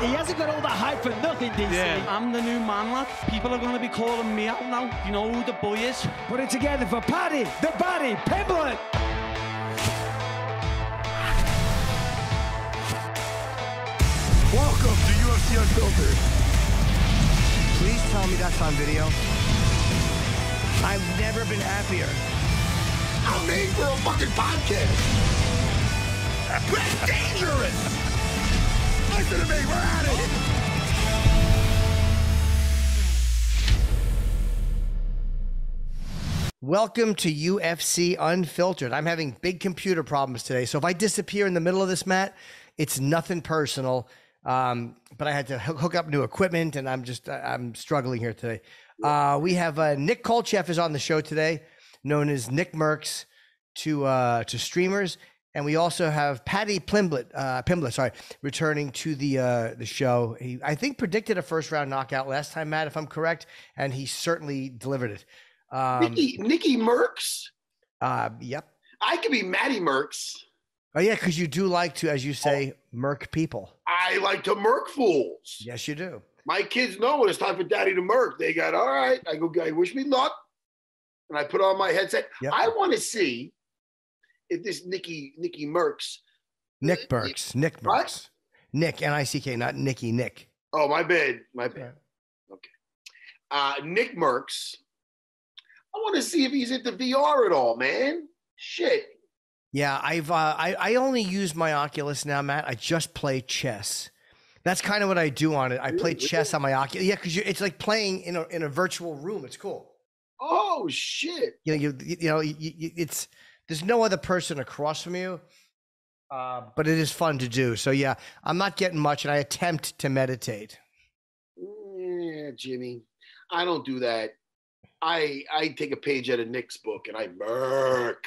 He hasn't got all that hype for nothing, DC. Yeah, I'm the new man, lad. People are going to be calling me out now. You know who the boy is? Put it together for Paddy, the Paddy Pimblett. Welcome to UFC Unfiltered. Please tell me that's on video. I've never been happier. I'm made for a fucking podcast. That's dangerous. Listen to me, we're at it. Welcome to UFC Unfiltered. I'm having big computer problems today, so if I disappear in the middle of this, Matt, it's nothing personal. But I had to hook up new equipment, and I'm struggling here today. We have Nick Kolcheff is on the show today, known as NICKMERCS to streamers, and we also have Paddy Pimblett, returning to the show. He, I think, predicted a first round knockout last time, Matt, if I'm correct, and he certainly delivered it. NICKMERCS. Yep. I could be Matty Mercs. Oh yeah, because you do like to, as you say, murk people. I like to murk fools. Yes, you do. My kids know when it's time for daddy to murk. They got, all right, I go, wish me luck. And I put on my headset. Yep. I want to see if this NICKMERCS. NICKMERCS. NICKMERCS. Nick, N-I-C-K, not Nicky, Nick. Oh, my bad. My bad. Okay. NICKMERCS. I want to see if he's into VR at all, man. Shit. Yeah, I only use my Oculus now, Matt. I just play chess. That's kind of what I do on it. I play chess on my Oculus. Yeah, because it's like playing in a virtual room. It's cool. Oh shit! It's there's no other person across from you, but it is fun to do. So yeah, I'm not getting much, and I attempt to meditate. Yeah, Jimmy, I don't do that. I take a page out of Nick's book and I murk.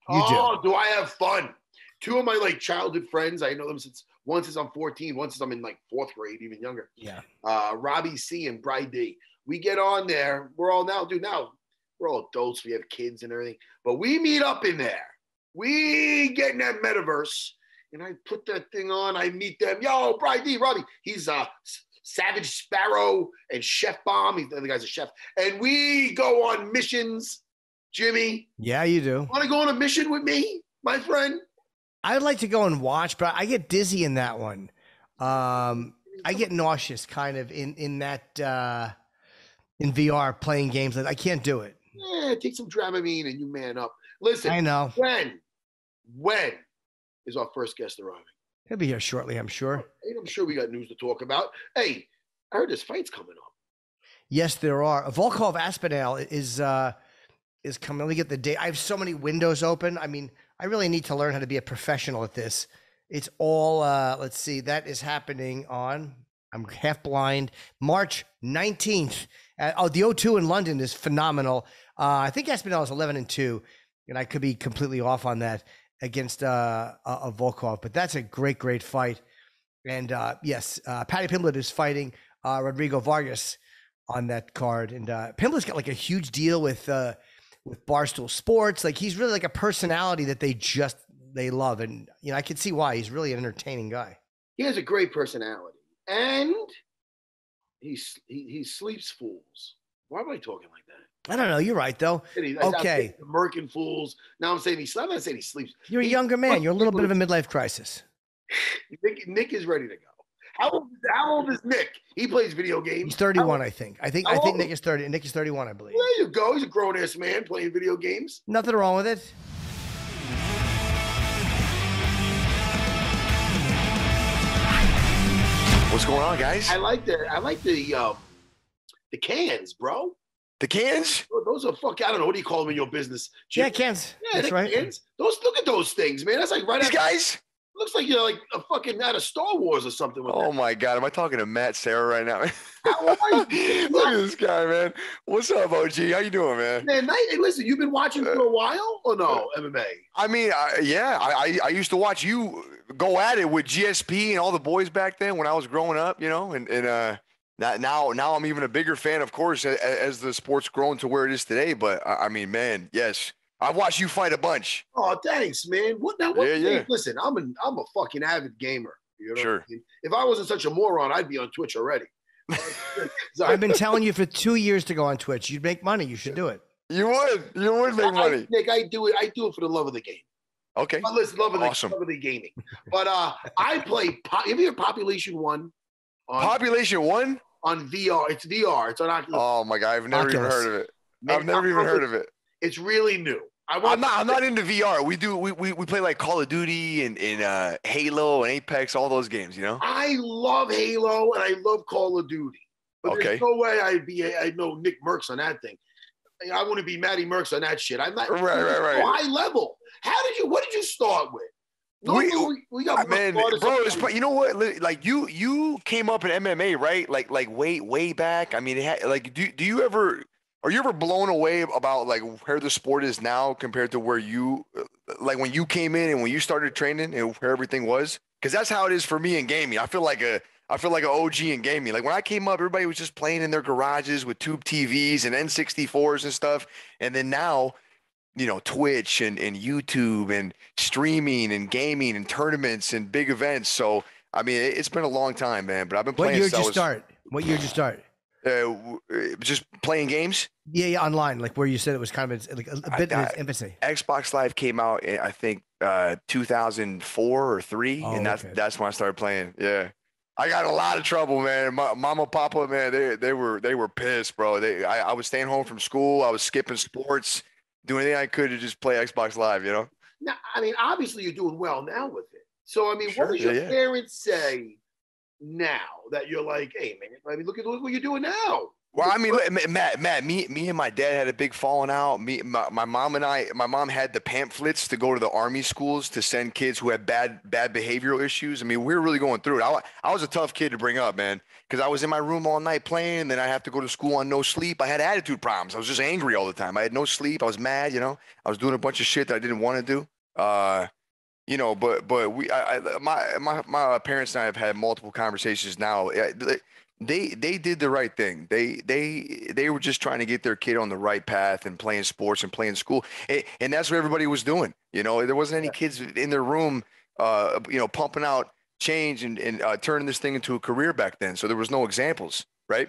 Do I have fun? Two of my childhood friends, I know them since I'm 14, once since I'm in fourth grade, even younger. Yeah. Robbie C and Bry D. We get on there. We're all now we're all adults. We have kids and everything, but we meet up in there. We get in that metaverse, and I put that thing on. I meet them. Yo, Bry D, Robbie. He's Savage Sparrow and Chef Bomb. The other guy's a chef, and we go on missions. Jimmy. Yeah, you do. Want to go on a mission with me, my friend? I'd like to go and watch, but I get dizzy in that one. I get nauseous kind of in that in VR playing games. I can't do it. Yeah, take some Dramamine and you man up. Listen, I know. When is our first guest arriving? He'll be here shortly, I'm sure. I'm sure we got news to talk about. Hey, I heard this fight's coming up. Yes, there are. Volkov Aspinall is coming. Let me get the date. I have so many windows open. I mean, I really need to learn how to be a professional at this. It's all, let's see, that is happening on, I'm half blind, March 19th. The O2 in London is phenomenal. I think Aspinall is 11-2, and I could be completely off on that against a Volkov, but that's a great fight. And yes, Paddy Pimblett is fighting Rodrigo Vargas on that card. And Pimblett's got a huge deal with Barstool Sports. He's really a personality that they love. And, I can see why. He's really an entertaining guy. He has a great personality. And he sleeps fools. Why am I talking like that? I don't know. You're right, though. Okay. American fools. Now I'm saying I'm not saying he sleeps. You're a younger man. You're a little bit of a midlife crisis. Nick is ready to go. How old is Nick? He plays video games. He's 31, I think. I think Nick is 30. Nick is 31, I believe. Well, there you go. He's a grown-ass man playing video games. Nothing wrong with it. What's going on, guys? I like the cans, bro. The cans? Those are I don't know. What do you call them in your business? Yeah, cans. Yeah, that's right. Cans. Look at those things, man. That's right. These guys? Looks like you're a fucking out of Star Wars or something. Oh my God. Am I talking to Matt Sarah right now? How are you? Look at this guy, man. What's up, OG? How you doing, man? Man, hey, listen, you've been watching for a while or no, MMA? I mean, I used to watch you go at it with GSP and all the boys back then when I was growing up, and now I'm even a bigger fan, of course, as the sport's grown to where it is today. But I mean, man, yes. I've watched you fight a bunch. Oh, thanks, man. Listen, I'm a fucking avid gamer. You know Sure. what I mean? If I wasn't such a moron, I'd be on Twitch already. I've been telling you for 2 years to go on Twitch. You'd make money. You should do it. You would make money. Nick, I do it for the love of the game. Okay. Listen, love of Awesome. the gaming. But I play. Have you heard Population One? Population One on VR. It's VR. It's on Oculus. Oh my God, I've never even heard of it. I've never even heard of it. It's really new. I'm not into VR. We play like Call of Duty and Halo and Apex, all those games, you know? I love Halo and I love Call of Duty. But there's no way I'd know NICKMERCS on that thing. I wouldn't be Matty Mercs on that shit. I'm not right. high level. What did you start with? We got man, bro. You know what? Like you came up in MMA, right? Like way back. I mean, do you ever? Are you ever blown away about like where the sport is now compared to where you, like when you came in and when you started training and where everything was? Because that's how it is for me in gaming. I feel like an OG in gaming. Like when I came up, everybody was just playing in their garages with tube TVs and N64s and stuff. And then now, you know, Twitch and YouTube and streaming and gaming and tournaments and big events. So, I mean, it's been a long time, man, but I've been playing. What year did you start? Just playing games. Yeah, online, like where you said it was kind of a bit in its infancy. Xbox Live came out in, I think, 2004 or 3, and that's when I started playing. Yeah, I got in a lot of trouble, man. Mama, Papa, man, they were pissed, bro. I was staying home from school. I was skipping sports, doing anything I could to just play Xbox Live. You know. Now, I mean, obviously you're doing well now with it. So, I mean, what does your parents say now that you're like, hey, man? I mean, look what you're doing now. Well, I mean, Matt, me and my dad had a big falling out. My mom had the pamphlets to go to the army schools to send kids who had bad behavioral issues. I mean, we were really going through it. I was a tough kid to bring up, man, because I was in my room all night playing. Then I have to go to school on no sleep. I had attitude problems. I was just angry all the time. I had no sleep. I was mad, you know. I was doing a bunch of shit that I didn't want to do. You know, but my parents and I have had multiple conversations now. They did the right thing. They were just trying to get their kid on the right path and playing sports and playing school. And that's what everybody was doing. You know, there wasn't any kids in their room, you know, pumping out change and turning this thing into a career back then. So there was no examples, right?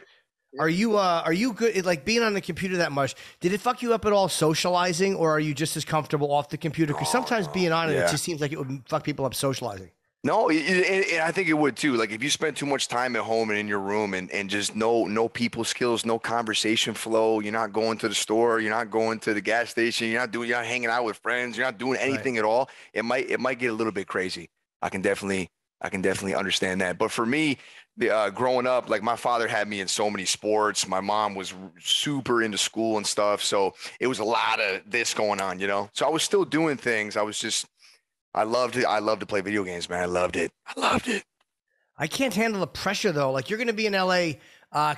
Are you good, like being on the computer that much? Did it fuck you up at all socializing, or are you just as comfortable off the computer? Because sometimes being on it, it just seems like it would fuck people up socializing. No, and I think it would too. Like if you spend too much time at home and in your room and just no people skills, no conversation flow, you're not going to the store, you're not going to the gas station, you're not hanging out with friends, you're not doing anything at all. It might get a little bit crazy. I can definitely understand that. But for me, growing up, like my father had me in so many sports. My mom was super into school and stuff. So it was a lot of this going on, you know? So I was still doing things. I loved it. I loved to play video games, man. I loved it. I can't handle the pressure though. Like you're going to be in LA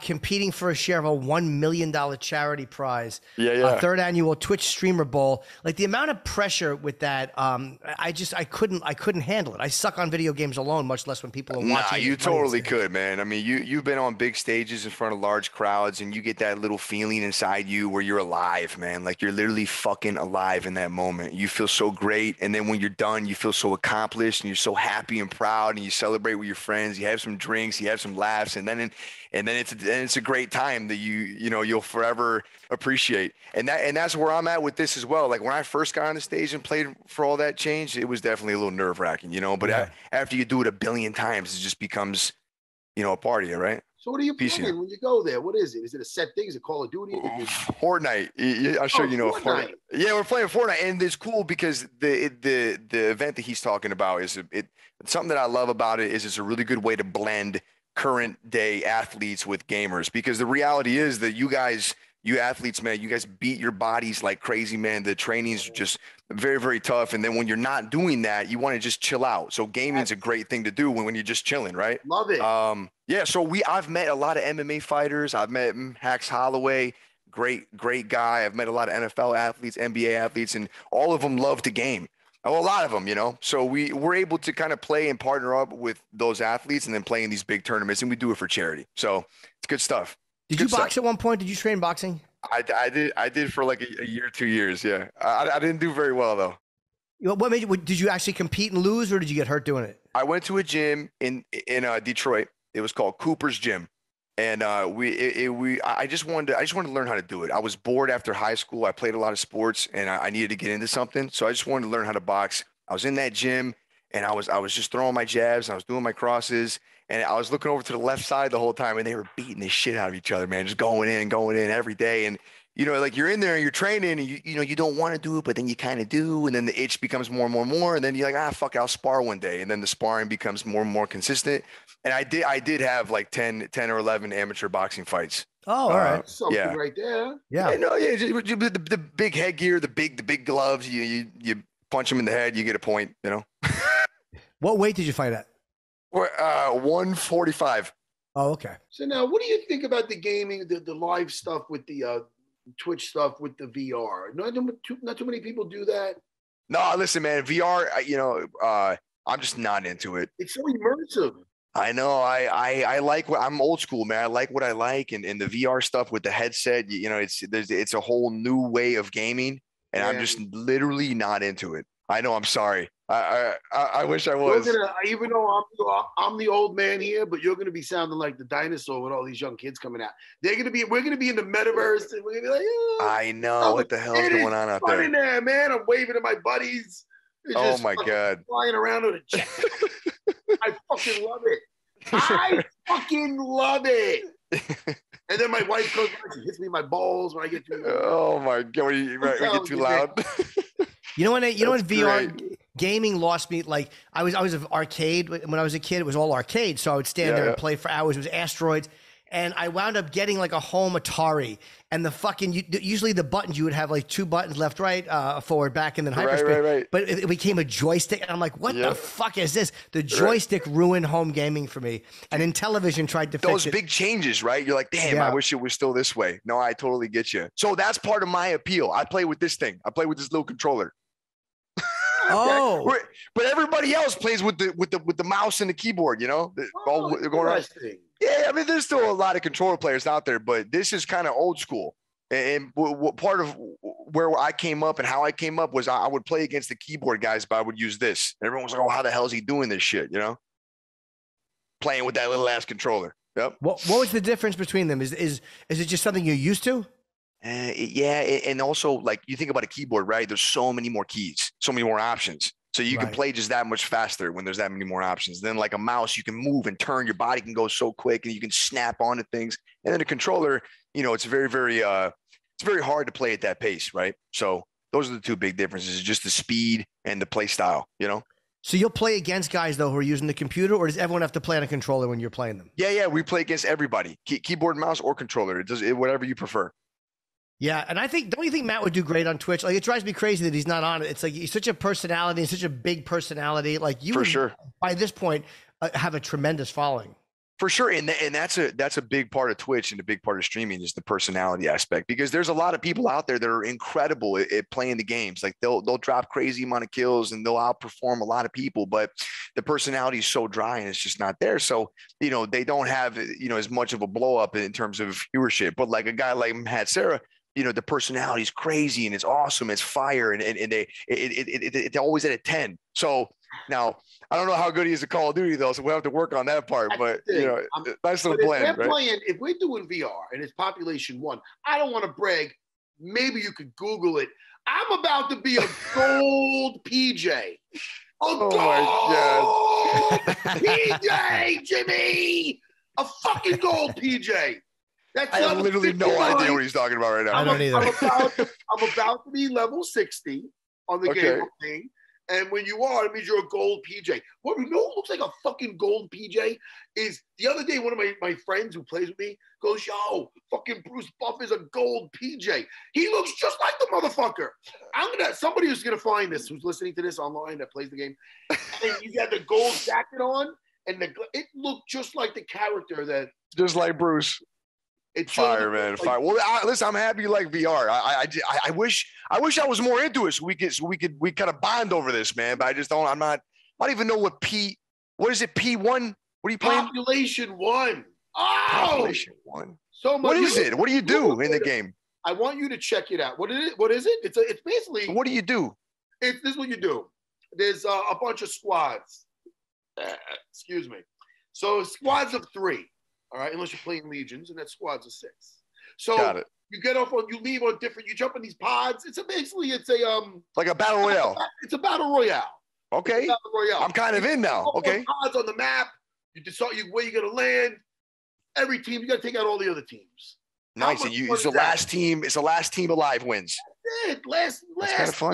competing for a share of a $1 million charity prize. Yeah. Third annual Twitch Streamer Bowl. Like the amount of pressure with that, I couldn't handle it. I suck on video games alone, much less when people are watching. Nah, you totally could, man. I mean, you've been on big stages in front of large crowds, and you get that little feeling inside you where you're alive, man. Like you're literally fucking alive in that moment. You feel so great, and then when you're done, you feel so accomplished, and you're so happy and proud, and you celebrate with your friends. You have some drinks, you have some laughs, and then it's a great time that you'll forever appreciate. And that's where I'm at with this as well. Like when I first got on the stage and played for all that change, it was definitely a little nerve wracking, you know, but after you do it a billion times, it just becomes, you know, a party, right? So what are you playing when you go there? What is it? Is it a set thing? Is it Call of Duty? Fortnite. I'm sure you know Fortnite. Yeah, we're playing Fortnite, and it's cool because the event that he's talking about is something that I love about it is it's a really good way to blend current day athletes with gamers, because the reality is that you athletes, man, you guys beat your bodies like crazy, man. The training's just very, very tough. And then when you're not doing that, you want to just chill out. So gaming's a great thing to do when you're just chilling, right? Love it. Yeah. So I've met a lot of MMA fighters. I've met Hax Holloway, great guy. I've met a lot of NFL athletes, NBA athletes, and all of them love to game. Oh, a lot of them, you know. So we're able to kind of play and partner up with those athletes and then play in these big tournaments, and we do it for charity. So it's good stuff. Did you box at one point? Did you train boxing? I did for like a year, 2 years. Yeah. I didn't do very well though. What made you? Did you actually compete and lose, or did you get hurt doing it? I went to a gym in Detroit. It was called Cooper's Gym, and I just wanted to learn how to do it. I was bored after high school. I played a lot of sports, and I needed to get into something. So I just wanted to learn how to box. I was in that gym, and I was just throwing my jabs, and I was doing my crosses, and I was looking over to the left side the whole time, and they were beating the shit out of each other, man, just going in every day. And you know, like you're in there and you're training, and you know you don't want to do it, but then you kind of do, and then the itch becomes more and more and more, and then you're like, fuck it, I'll spar one day, and then the sparring becomes more and more consistent. And I did have like 10 or 11 amateur boxing fights. Oh, all right. Something right there. Yeah. No, yeah, the big headgear, the big gloves. You punch them in the head, you get a point. You know. What weight did you fight at? 145. Oh, okay. So now, what do you think about the gaming, the live stuff with the Twitch stuff with the VR? Not too many people do that. No, listen, man, VR. You know, I'm just not into it. It's so immersive. I know. I like what I'm old school, man. I like what I like, and the VR stuff with the headset. You know, it's a whole new way of gaming, and I'm just literally not into it. I know. I'm sorry. I wish I was. Even though I'm the old man here, but you're gonna be sounding like the dinosaur with all these young kids coming out. We're gonna be in the metaverse, and we're gonna be like, I know what the hell's going on out there. In there, man. I'm waving to my buddies. Oh my God! Flying around with a jet. I fucking love it. I fucking love it. And then my wife comes and she hits me in my balls when I get too loud. Oh my God! When you get too loud. You know when VR gaming lost me. Like I was an arcade when I was a kid. It was all arcade, so I would stand there and play for hours. It was Asteroids. And I wound up getting like a home Atari, and the fucking usually the buttons you would have like two buttons, left, right, forward, back, and then hyperspace. Right. But it became a joystick, and I'm like, what the fuck is this? The joystick ruined home gaming for me, and then television tried to fix it. Those big changes, right? You're like, damn, I wish it was still this way. No, I totally get you. So that's part of my appeal. I play with this thing. I play with this little controller. Oh, but everybody else plays with the mouse and the keyboard. You know, going around. Yeah, I mean, there's still a lot of controller players out there, but this is kind of old school. And what part of where I came up and how I came up was I would play against the keyboard guys, but I would use this. And everyone was like, "Oh, how the hell is he doing this shit?" You know, playing with that little ass controller. Yep. What was the difference between them? Is it just something you're used to? Yeah, and also like you think about a keyboard, right? There's so many more keys, so many more options. So you can play just that much faster when there's that many more options. Then like a mouse, you can move and turn. Your body can go so quick, and you can snap onto things. And then a controller, you know, it's very hard to play at that pace, right? So those are the two big differences: just the speed and the play style. You know. So you'll play against guys though who are using the computer, or does everyone have to play on a controller when you're playing them? Yeah, we play against everybody, keyboard, mouse, or controller. It does whatever you prefer. Yeah, and don't you think Matt would do great on Twitch? Like, it drives me crazy that he's not on it. It's like he's such a personality, such a big personality. Like you, for sure, by this point, have a tremendous following. For sure, and that's a big part of Twitch and a big part of streaming is the personality aspect, because there's a lot of people out there that are incredible at playing the games. Like they'll drop crazy amount of kills and they'll outperform a lot of people, but the personality is so dry and it's just not there. So you know they don't have as much of a blow up in terms of viewership. But like a guy like Matt Serra, the personality is crazy and it's awesome. It's fire. And it's always at a 10. So now I don't know how good he is at Call of Duty though. So we'll have to work on that part, but nice little blend, right? If we're doing VR and it's population 1, I don't want to brag. Maybe you could Google it. I'm about to be a gold PJ. Oh my God. PJ, Jimmy, a fucking gold PJ. I have literally no idea what he's talking about right now. I don't either. I'm about to be level 60 on the game thing. And when you are, it means you're a gold PJ. What looks like a fucking gold PJ is the other day, one of my friends who plays with me goes, yo, fucking Bruce Buff is a gold PJ. He looks just like the motherfucker. Somebody who's going to find this, who's listening to this online that plays the game, and he's got the gold jacket on, and it looked just like the character that. Just like Bruce. It's fire, man, fire. Well, listen, I'm happy you like VR. I wish I was more into it so we kind of bond over this, man. But I just don't. I don't even know what is it? P1? What are you playing? Population 1. Oh, Population 1. So much. What is it? What do you do in the game? I want you to check it out. What is it? It's basically. What do you do? this is what you do. There's a bunch of squads. Excuse me. So squads of 3. All right, unless you're playing legions, and that's squads of 6. So you get off on, you leave on different. You jump in these pods. It's a like a battle royale. It's a battle royale. Okay. Battle royale. I'm kind of in now. Okay. Pods on the map. You decide where you're gonna land. Every team, you got to take out all the other teams. Nice. And it's the last team. It's the last team alive wins. That's it. Last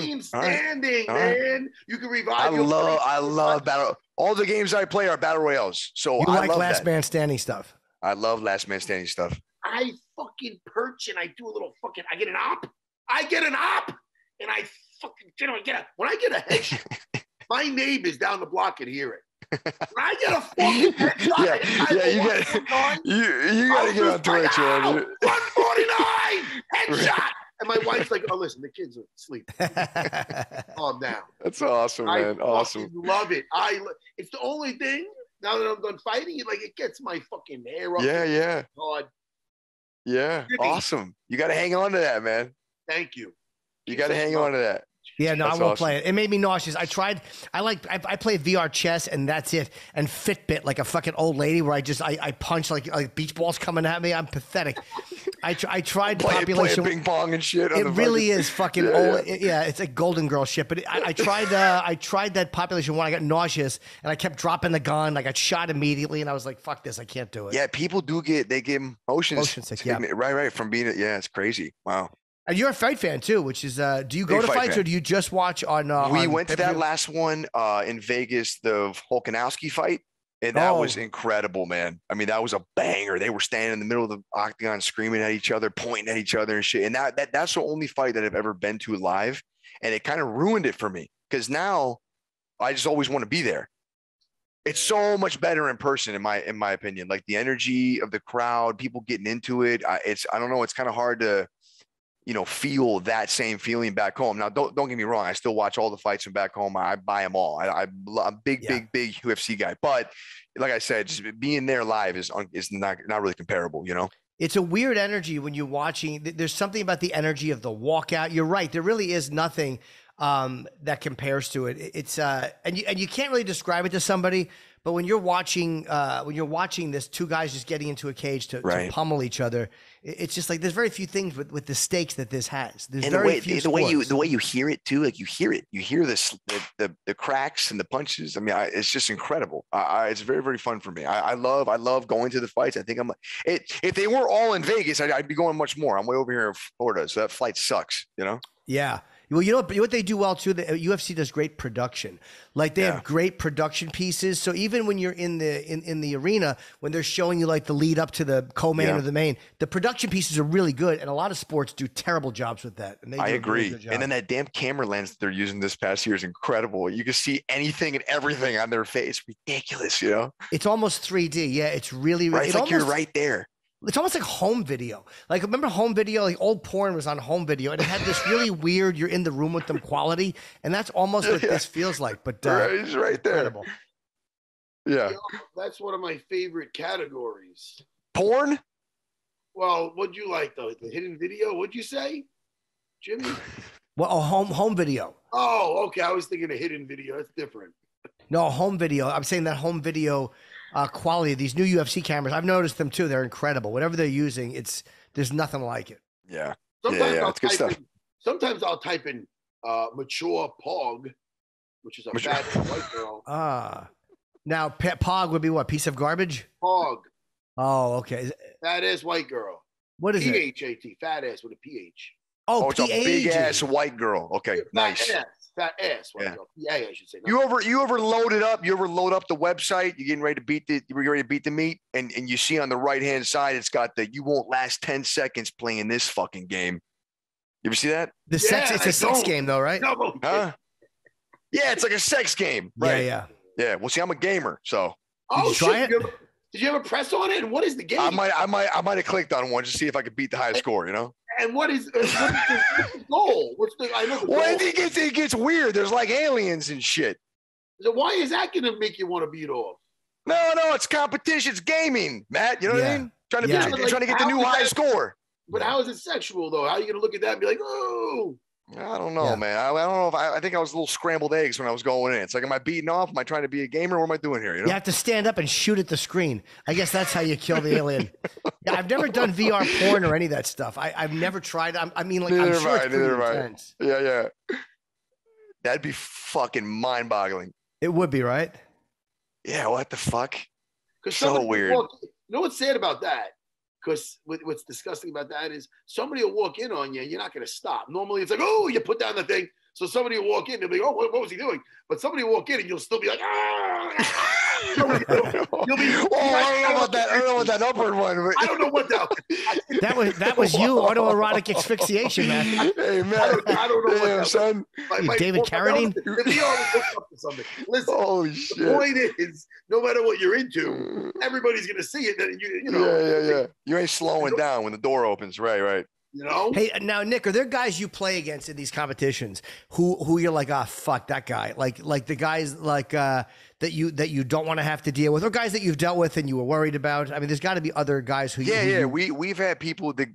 team standing, man. You can revive. I love battle. All the games I play are battle royales. So I like love last man standing stuff. I love last man standing stuff. I fucking perch and I do a little fucking. I get an op, and I fucking when I get a headshot, my neighbors down the block can hear it. When I get a fucking headshot, you gotta get on Twitch, man. 149 headshot. And my wife's like, "Oh, listen, the kids are asleep. Calm down." That's awesome, man. Awesome. Love it. It's the only thing. Now that I'm done fighting, it gets my fucking hair up. Yeah. God. Yeah. Awesome. You got to hang on to that, man. Thank you. You got to hang on to that. Yeah, no, I won't play it. It made me nauseous. I played VR chess and that's it. And Fitbit like a fucking old lady where I punch like beach balls coming at me. I'm pathetic. I tried population ping pong and shit. It really is fucking old. Yeah, it's like Golden Girl shit. But I tried that population one. I got nauseous and I kept dropping the gun. I got shot immediately and I was like, fuck this. I can't do it. Yeah, people get motion sick. Yeah. Right. From being it's crazy. Wow. And you're a fight fan too, which is do you go to fights or do you just watch on? We went to that last one in Vegas, the Volkanovski fight, and that was incredible, man. I mean, that was a banger. They were standing in the middle of the octagon, screaming at each other, pointing at each other and shit. And that's the only fight that I've ever been to live, and it kind of ruined it for me because now I just always want to be there. It's so much better in person, in my opinion. Like the energy of the crowd, people getting into it. I don't know. It's kind of hard to feel that same feeling back home. Now, don't get me wrong. I still watch all the fights from back home. I buy them all. I'm a big UFC guy. But like I said, just being there live is not really comparable, It's a weird energy when you're watching. There's something about the energy of the walkout. You're right. There really is nothing that compares to it. It's and you can't really describe it to somebody. But when you're watching this, two guys just getting into a cage to pummel each other, it's just like there's very few things with the stakes that this has. There's and very few. The way you hear it too, like you hear the cracks and the punches. I mean, it's just incredible. It's very, very fun for me. I love going to the fights. I think if they were all in Vegas, I'd be going much more. I'm way over here in Florida, so that flight sucks. Yeah. Well, what they do well too, the UFC does great production. Like they have great production pieces. So even when you're in the arena, when they're showing you like the lead up to the co-main or the main, the production pieces are really good. And a lot of sports do terrible jobs with that. And I agree. Really and then that damn camera lens that they're using this past year is incredible. You can see anything and everything on their face. Ridiculous, It's almost 3D. Yeah, it's really right. It's like you're right there. It's almost like home video. Like, remember home video? Like, old porn was on home video, and it had this really weird, you're in the room with them quality, and that's almost what this feels like. But it's right there. Incredible. Yeah. That's one of my favorite categories. Porn? Well, what'd you like, though? The hidden video? What'd you say, Jimmy? Well, home video. Oh, okay. I was thinking a hidden video. That's different. No, home video. I'm saying that home video quality of these new UFC cameras. I've noticed them too. They're incredible. Whatever they're using, there's nothing like it. Yeah. Sometimes it's good stuff. Sometimes I'll type in mature pog, which is a fat white girl. Now pog would be what? Piece of garbage? Pog. Oh, okay. Fat ass white girl. What is it? PHAT. Fat ass with a PH. Oh, it's a big ass white girl. Okay, nice. Fat ass. White girl. Yeah, I should say. You ever load it up? You ever load up the website? You're getting ready to beat the meat, and you see on the right hand side, it's got you won't last 10 seconds playing this fucking game. You ever see that? It's a sex game though, right? No. Huh? Yeah, it's like a sex game. Right? Yeah. Well, see, I'm a gamer, so. Did you try it? Did you ever press on it? And what is the game? I might have clicked on one just to see if I could beat the highest score. And what is the goal? I know the goal. Well, it gets weird. There's like aliens and shit. So why is that going to make you want to beat off? No, it's competition. It's gaming, Matt. You know what I mean? Trying to get the new high score. But how is it sexual though? How are you going to look at that and be like, oh? I don't know, man. I don't know if I think I was a little scrambled eggs when I was going in. It's like, am I beating off? Am I trying to be a gamer? What am I doing here? You have to stand up and shoot at the screen. I guess that's how you kill the alien. Yeah, I've never done VR porn or any of that stuff. I've never tried. I mean, like, I'm sure it's pretty intense. Yeah. That'd be fucking mind-boggling. It would be, right? Yeah, what the fuck? So weird. You know what's sad about that? Because what's disgusting about that is somebody will walk in on you and you're not going to stop. Normally it's like, oh, you put down the thing. So somebody will walk in, they'll be like, oh, what was he doing? But somebody will walk in and you'll still be like, ah. You'll be, I don't know about that. I don't know what that upward one. But... I don't know what that was you, autoerotic asphyxiation, man. Hey, man. I don't know what son. David Carradine? Listen, holy shit. The point is, no matter what you're into, everybody's going to see it. You know. Yeah. You ain't slowing down when the door opens. Right. You know? Hey, now, Nick, are there guys you play against in these competitions who you're like, fuck that guy? Like the guys that you don't want to have to deal with, or guys that you've dealt with and you were worried about? I mean, there's got to be other guys who. We've had people that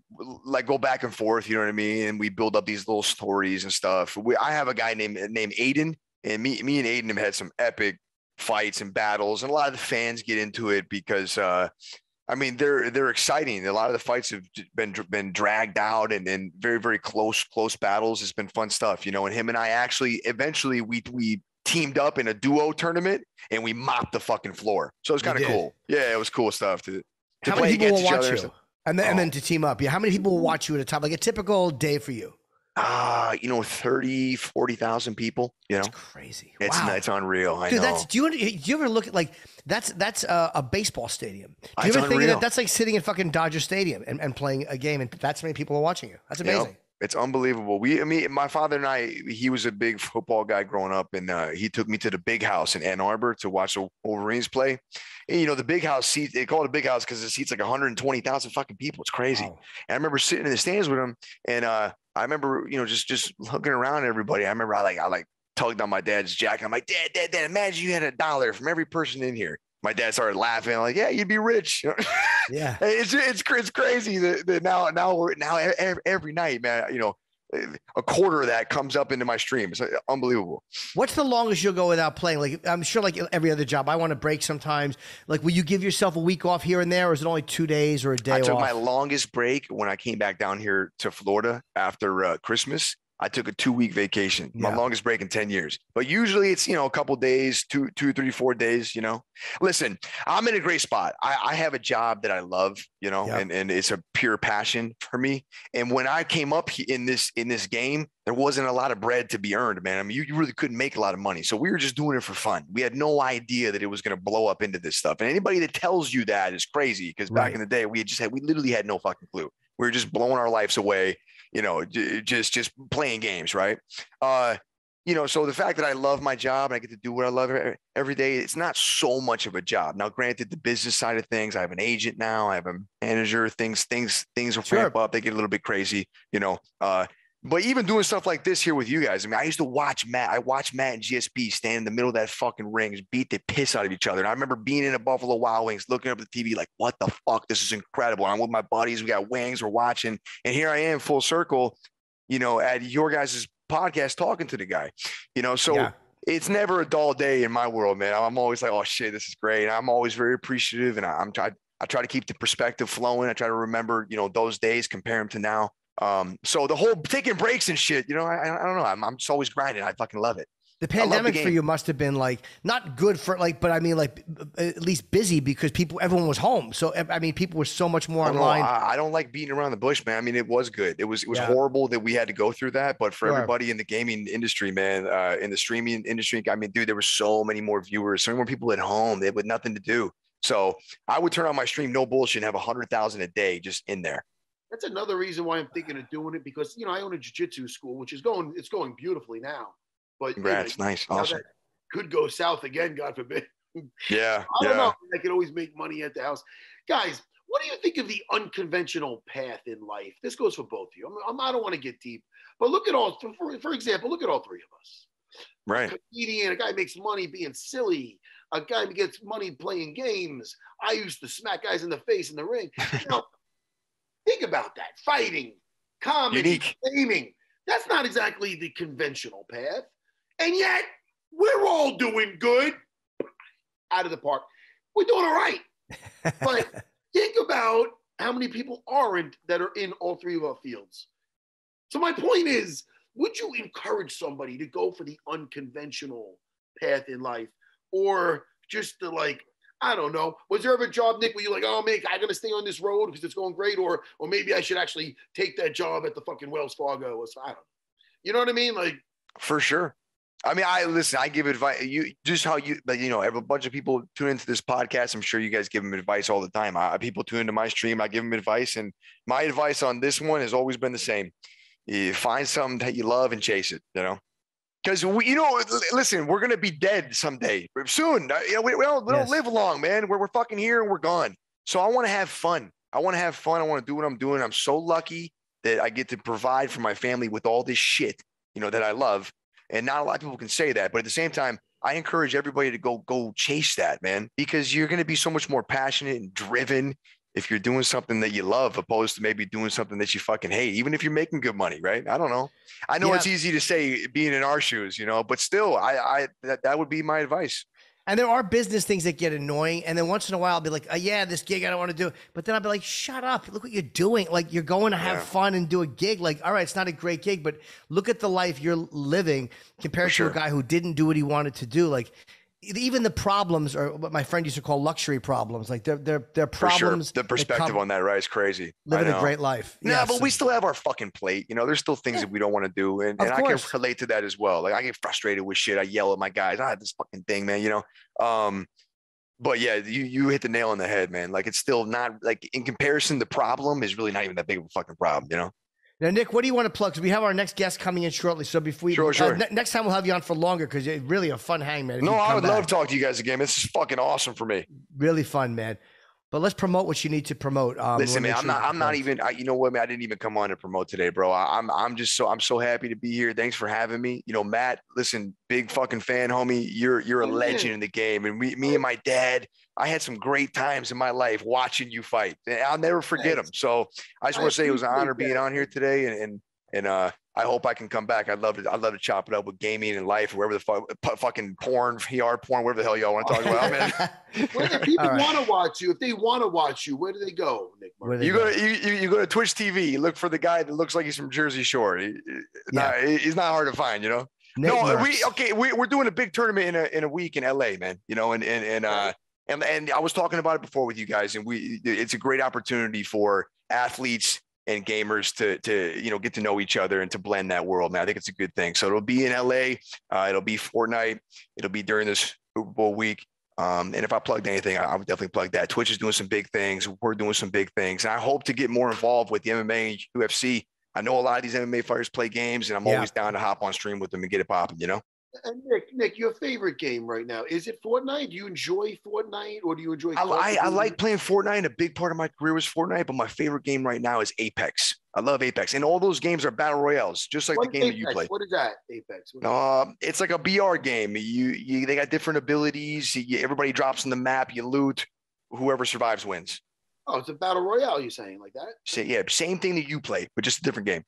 like go back and forth. You know what I mean? And we build up these little stories and stuff. I have a guy named Aiden, and me and Aiden have had some epic fights and battles, and a lot of the fans get into it because. I mean, they're exciting. A lot of the fights have been dragged out and very, very close battles. It's been fun stuff, you know. And him and I actually eventually we teamed up in a duo tournament and we mopped the fucking floor. So it was kind of cool. Yeah, it was cool stuff to how play many people against will watch each other. You? And then to team up. Yeah, how many people will watch you at a time? Like a typical day for you? 30, 40,000 people, you know. That's crazy. It's unreal. I Dude, know. do you ever look at like that's a baseball stadium? Do you It's ever think unreal. that's like sitting in fucking Dodger Stadium and playing a game and that's many people are watching you? That's amazing. Yep. It's unbelievable. My father and I, he was a big football guy growing up, and he took me to the big house in Ann Arbor to watch the Wolverines play. And, you know, the big house seat, they call it a big house because it seats like 120,000 fucking people. It's crazy. Wow. And I remember sitting in the stands with him, and I remember, you know, just looking around at everybody. I remember I tugged on my dad's jacket. I'm like, Dad, imagine you had $1 from every person in here. My dad started laughing, like, yeah, you'd be rich. Yeah, it's crazy that now every night, man, you know, a quarter of that comes up into my stream. It's unbelievable. What's the longest you'll go without playing? Like, I'm sure, like every other job, I want to break sometimes. Like, will you give yourself a week off here and there, or is it only 2 days or a day off? I took my longest break when I came back down here to Florida after Christmas. I took a 2-week vacation, my longest break in 10 years. But usually it's, you know, a couple days, 2, 3, 4 days, you know. Listen, I'm in a great spot. I have a job that I love, you know, and it's a pure passion for me. And when I came up in this game, there wasn't a lot of bread to be earned, man. I mean, you really couldn't make a lot of money. So we were just doing it for fun. We had no idea that it was going to blow up into this stuff. And anybody that tells you that is crazy, because back in the day, we literally had no fucking clue. We were just blowing our lives away, you know, just playing games, right? You know, so the fact that I love my job and I get to do what I love every day, it's not so much of a job. Now, granted, the business side of things, I have an agent now, I have a manager, things will ramp up, they get a little bit crazy, you know. But even doing stuff like this here with you guys, I mean, I used to watch Matt. I watched Matt and GSP stand in the middle of that fucking ring, just beat the piss out of each other. And I remember being in a Buffalo Wild Wings, looking up at the TV like, what the fuck? This is incredible. I'm with my buddies. We got wings. We're watching. And here I am full circle, you know, at your guys' podcast talking to the guy, you know, so it's never a dull day in my world, man. I'm always like, oh shit, this is great. And I'm always very appreciative. And I try to keep the perspective flowing. I try to remember, you know, those days, compare them to now. So the whole taking breaks and shit, you know, I don't know. I'm just always grinding. I fucking love it. The pandemic for you must have been like not good for like, but I mean like at least busy because everyone was home. So I mean, people were so much more online. I don't like beating around the bush, man. I mean, it was good. It was horrible that we had to go through that, but for everybody in the gaming industry, man, in the streaming industry, I mean, dude, there were so many more viewers, so many more people at home. They had nothing to do. So I would turn on my stream, no bullshit, and have 100,000 a day just in there. That's another reason why I'm thinking of doing it, because, you know, I own a jiu-jitsu school, which is going beautifully now. But congrats, nice, awesome. That could go south again, God forbid. Yeah. I don't know. I can always make money at the house. Guys, what do you think of the unconventional path in life? This goes for both of you. I don't want to get deep, but look at all, for example, look at all three of us. Right. A comedian, a guy makes money being silly. A guy gets money playing games. I used to smack guys in the face in the ring. You know, think about that. Fighting, comedy, gaming. That's not exactly the conventional path. And yet, we're all doing good. Out of the park. We're doing all right. But think about how many people aren't that are in all three of our fields. So my point is, would you encourage somebody to go for the unconventional path in life? Or just the I don't know. Was there ever a job, Nick, where you're like, oh, man, I got to stay on this road because it's going great? Or maybe I should actually take that job at the fucking Wells Fargo. Or I don't know. You know what I mean? For sure. I mean, I give advice. A bunch of people tune into this podcast. I'm sure you guys give them advice all the time. People tune into my stream. I give them advice. And my advice on this one has always been the same. You find something that you love and chase it, Because listen, we're gonna be dead someday, soon. We don't live long, man. We're fucking here and we're gone. So I want to have fun. I want to do what I'm doing. I'm so lucky that I get to provide for my family with all this shit, that I love. And not a lot of people can say that, but at the same time, I encourage everybody to go chase that, man, because you're going to be so much more passionate and driven if you're doing something that you love, opposed to maybe doing something that you fucking hate, even if you're making good money, right? I don't know. I know It's easy to say being in our shoes, but still, that would be my advice. And there are business things that get annoying. And then once in a while, I'll be like, oh, yeah, this gig I don't want to do. But then I'll be like, shut up. Look what you're doing. You're going to have fun and do a gig. All right, it's not a great gig, but look at the life you're living compared to a guy who didn't do what he wanted to do. Even the problems are what my friend used to call luxury problems. They're problems. The perspective on that, right, is crazy. Living a great life. No, but we still have our fucking plate. There's still things that we don't want to do. And I can relate to that as well. I get frustrated with shit. I yell at my guys. This fucking thing, man, But yeah, you hit the nail on the head, man. It's still not in comparison, the problem is really not even that big of a fucking problem, Now, Nick, what do you want to plug? Because we have our next guest coming in shortly. So before sure. Next time we'll have you on for longer because it's really a fun hang, man. I would love to talk to you guys again. This is fucking awesome for me. Really fun, man. But let's promote what you need to promote. Listen, man, I'm not even. You know what, man? I didn't even come on to promote today, bro. I'm so happy to be here. Thanks for having me. Matt, listen, big fucking fan, homie. You're a legend in the game, and me and my dad. I had some great times in my life watching you fight. I'll never forget them. So I just want to say it was an honor being on here today, and I hope I can come back. I'd love to chop it up with gaming and life, wherever the fucking porn, VR porn, whatever the hell y'all want to talk about, man. Where do people want to watch you? If they want to watch you, where do they go, Nick? You go to Twitch TV. You look for the guy that looks like he's from Jersey Shore. He's not hard to find, we're doing a big tournament in a week in LA, man. And I was talking about it before with you guys, and it's a great opportunity for athletes and gamers to get to know each other and to blend that world, man. I think it's a good thing. So it'll be in LA. It'll be Fortnite. It'll be during this Super Bowl week. And if I plugged anything, I would definitely plug that. Twitch is doing some big things. We're doing some big things. And I hope to get more involved with the MMA and UFC. I know a lot of these MMA fighters play games, and I'm always down to hop on stream with them and get it popping, And Nick, your favorite game right now, is it Fortnite? Do you enjoy Fortnite, or do you enjoy I like playing Fortnite. A big part of my career was Fortnite, but my favorite game right now is Apex. I love Apex. And all those games are battle royales, just like the game that you play. What is that, Apex? It's like a BR game. They got different abilities. Everybody drops on the map. You loot. Whoever survives wins. Oh, it's a battle royale, you're saying, like that? Same thing that you play, but just a different game.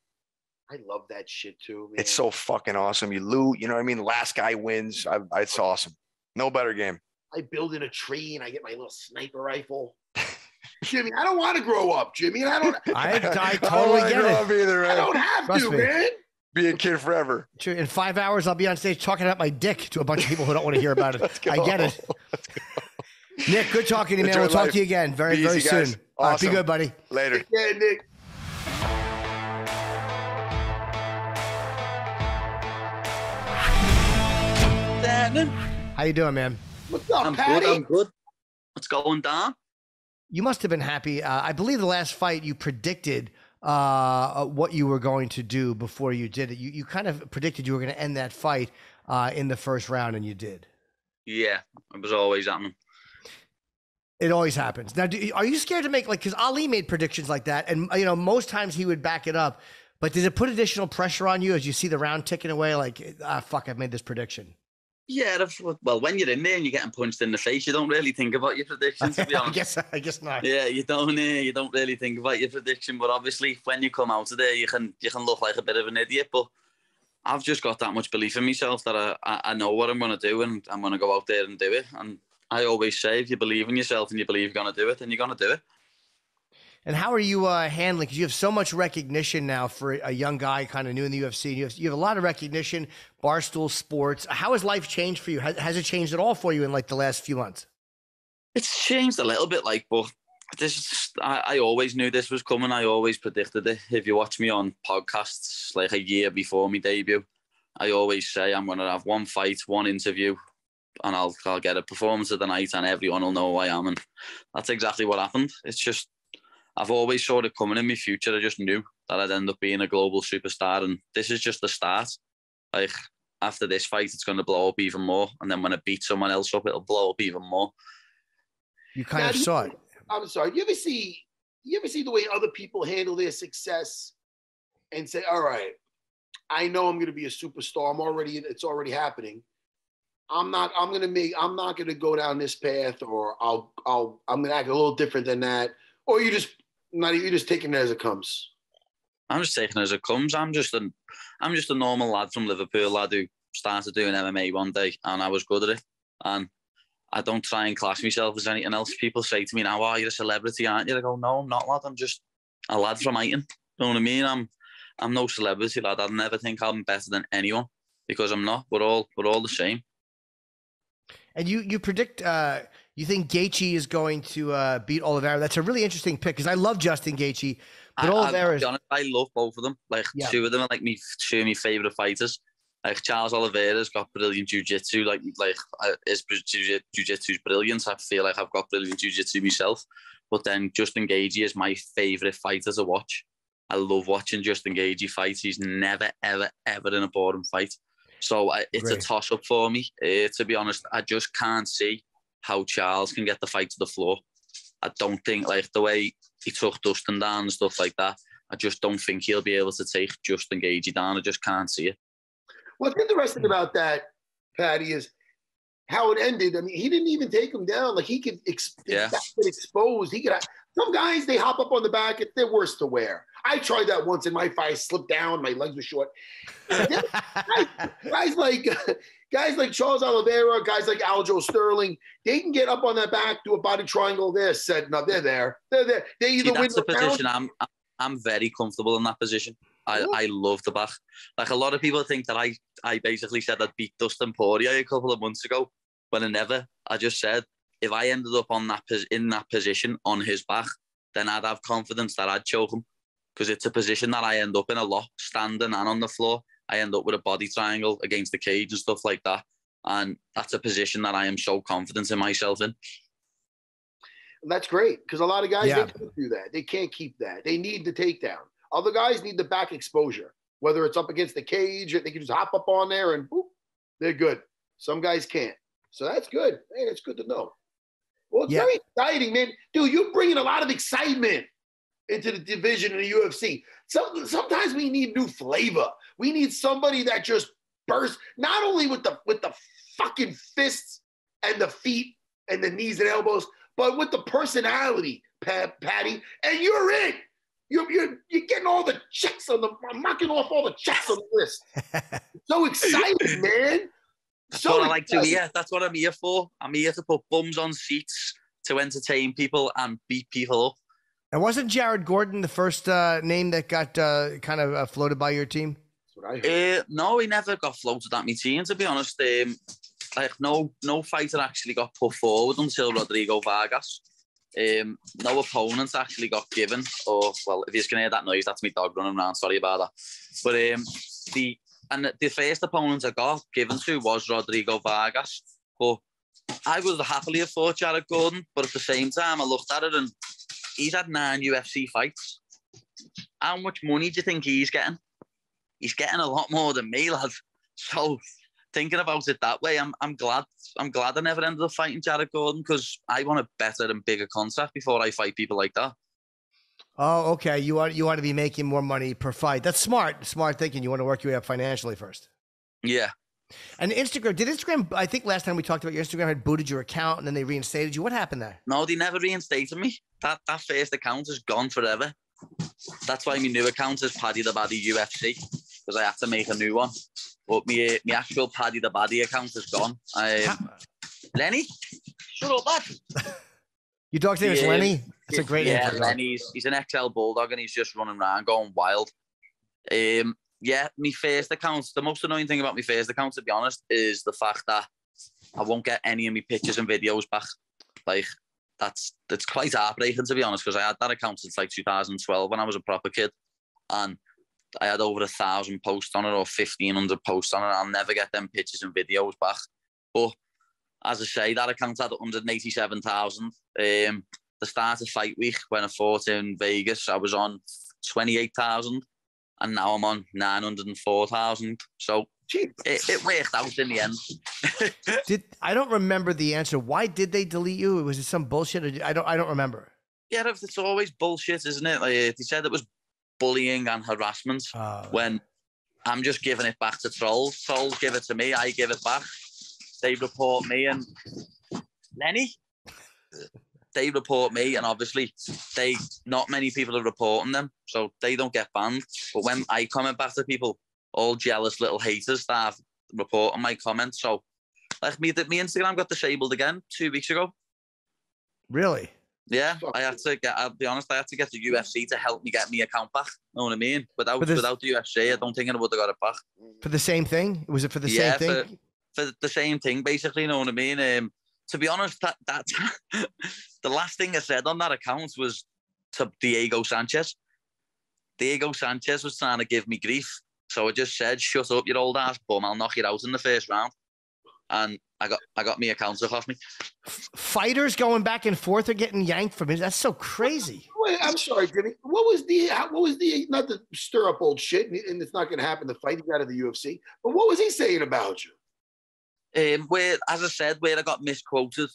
I love that shit too, man. It's so fucking awesome. You loot, you know what I mean? The last guy wins. It's awesome. No better game. I build in a tree and I get my little sniper rifle. Jimmy, I don't want to grow up, Jimmy. I totally get it. Either, I don't have to, man. Be a kid forever. In 5 hours, I'll be on stage talking about my dick to a bunch of people who don't want to hear about it. I get it. Nick, good talking to you, man. We'll talk to you again very soon. Awesome. All right, be good, buddy. Later. Yeah, Nick. How you doing, man? What's up, Paddy? I'm good. What's going down? You must have been happy. I believe the last fight you predicted what you were going to do before you did it. You kind of predicted you were going to end that fight in the first round, and you did. Yeah, it was always happening. It always happens. Now, are you scared to make, because Ali made predictions like that, and most times he would back it up, but does it put additional pressure on you as you see the round ticking away, fuck, I've made this prediction? Yeah, well, when you're in there and you're getting punched in the face, you don't really think about your prediction, to be honest. I guess not. Yeah, you don't really think about your prediction, but obviously when you come out of there, you can look like a bit of an idiot. But I've just got that much belief in myself that I know what I'm going to do, and I'm going to go out there and do it. And I always say, if you believe in yourself and you believe you're going to do it, then you're going to do it. And how are you handling? Because you have so much recognition now for a young guy, kind of new in the UFC. You have a lot of recognition. Barstool Sports. How has life changed for you? Has it changed at all for you in like the last few months? It's changed a little bit, but I always knew this was coming. I always predicted it. If you watch me on podcasts like a year before my debut, I always say I'm going to have one fight, one interview, and I'll get a performance of the night, and everyone will know who I am. And that's exactly what happened. It's just, I've always saw it coming in my future. I just knew that I'd end up being a global superstar, and this is just the start. Like, after this fight, it's going to blow up even more, and then when I beat someone else up, it'll blow up even more. You kind of saw it. I'm sorry. Do you ever see the way other people handle their success and say, "All right, I know I'm going to be a superstar. It's already happening. I'm not going to go down this path, or I'm going to act a little different than that." Or you're just taking it as it comes? I'm just taking it as it comes. I'm just a normal lad from Liverpool, lad who started doing MMA one day, and I was good at it. And I don't try and class myself as anything else. People say to me now, "Oh, you're a celebrity, aren't you?" I go, "No, I'm not, lad. I'm just a lad from Ayton." You know what I mean? I'm no celebrity, lad. I'd never think I'm better than anyone, because I'm not. We're all the same. And you predict, you think Gaethje is going to beat Oliveira? That's a really interesting pick, because I love Justin Gaethje, but Oliveira. I love both of them. Like, two of them are like two of my favorite fighters. Like, Charles Oliveira's got brilliant jiu-jitsu. His jiu-jitsu is brilliant. I feel like I've got brilliant jiu-jitsu myself. But then Justin Gaethje is my favorite fighter to watch. I love watching Justin Gaethje fight. He's never, ever, ever in a boring fight. So it's a toss-up for me. To be honest, I just can't see how Charles can get the fight to the floor. I don't think, like, the way he took Dustin down and stuff like that, I just don't think he'll be able to take Justin Gaethje down. I just can't see it. What's interesting about that, Paddy, is how it ended. I mean, he didn't even take him down. Like, he could get exposed. Some guys, they hop up on the back. They're worse to wear. I tried that once in my fight. I slipped down. My legs were short. guys like Charles Oliveira, guys like Aljo Sterling, they can get up on that back, do a body triangle. They're set. No, they're there. They're there. They either win the position. I'm very comfortable in that position. I love the back. Like, a lot of people think that I basically said I'd beat Dustin Poirier a couple of months ago, but I never. I just said, if I ended up in that position on his back, then I'd have confidence that I'd choke him, because it's a position that I end up in a lot, standing and on the floor. I end up with a body triangle against the cage and stuff like that, and that's a position that I am so confident in myself in. That's great, because a lot of guys, they can't do that. They can't keep that. They need the takedown. Other guys need the back exposure, whether it's up against the cage, or they can just hop up on there and boop, they're good. Some guys can't. So that's good. Hey, that's good to know. Well, it's very exciting, man. Dude, you're bringing a lot of excitement into the division in the UFC. Sometimes we need new flavor. We need somebody that just bursts, not only with the fucking fists and the feet and the knees and elbows, but with the personality, Paddy. And you're it. You're getting all the checks I'm knocking off all the checks on the list. So exciting, man. That's what I like to hear. That's what I'm here for. I'm here to put bums on seats, to entertain people and beat people up. And wasn't Jared Gordon the first name that got kind of floated by your team? That's what I heard. No, he never got floated at my team, to be honest. No fighter actually got put forward until Rodrigo Vargas. No opponent actually got given. Or, well, if you can hear that noise, that's my dog running around. Sorry about that. But the first opponent I got given to was Rodrigo Vargas. But I would happily have fought Jared Gordon. But at the same time, I looked at it and he's had 9 UFC fights. How much money do you think he's getting? He's getting a lot more than me, lad. So thinking about it that way, I'm glad I never ended up fighting Jared Gordon, because I want a better and bigger contract before I fight people like that. Oh, okay. You want to be making more money per fight. That's smart thinking. You want to work your way up financially first. Yeah. And Instagram, did Instagram, I think last time we talked about your Instagram had booted your account and then they reinstated you. What happened there? No, they never reinstated me. That first account is gone forever. That's why my new account is Paddy the Baddy UFC, because I had to make a new one. But my actual Paddy the Baddy account is gone. Lenny? Shut up, lad. Your dog's name is Lenny? It's a great name. Yeah, Lenny. He's an XL Bulldog and he's just running around going wild. Yeah, my first account, the most annoying thing about my first account, to be honest, is the fact that I won't get any of my pictures and videos back. Like, that's quite heartbreaking, to be honest, because I had that account since like 2012 when I was a proper kid. And I had over 1,000 posts on it or 1,500 posts on it. I'll never get them pictures and videos back. But as I say, that account had 187,000. The start of fight week when I fought in Vegas, I was on 28,000. And now I'm on 904,000. So it worked out in the end. I don't remember the answer. Why did they delete you? Was it some bullshit? I don't remember. Yeah, it's always bullshit, isn't it? Like, they said it was bullying and harassment. When I'm just giving it back to trolls. Trolls give it to me. I give it back. They report me and Lenny. They report me, and obviously not many people are reporting them, so they don't get banned. But when I comment back to people, all jealous little haters start reporting my comments. So, like me Instagram got disabled again 2 weeks ago. Really? Yeah, I'll be honest, I had to get the UFC to help me get my account back. Know what I mean? Without the UFC, I don't think I would have got it back. For the same thing? Was it for the same thing? For the same thing, basically. Know what I mean? To be honest, that the last thing I said on that account was to Diego Sanchez. Diego Sanchez was trying to give me grief. So I just said, shut up, you old ass bum, I'll knock you out in the first round. And I got my account off me. Fighters going back and forth are getting yanked from it. That's so crazy. Wait, I'm sorry, Jimmy. What was the not to stir up old shit, and it's not going to happen, the fight out of the UFC, but what was he saying about you? Where, as I said, where I got misquoted,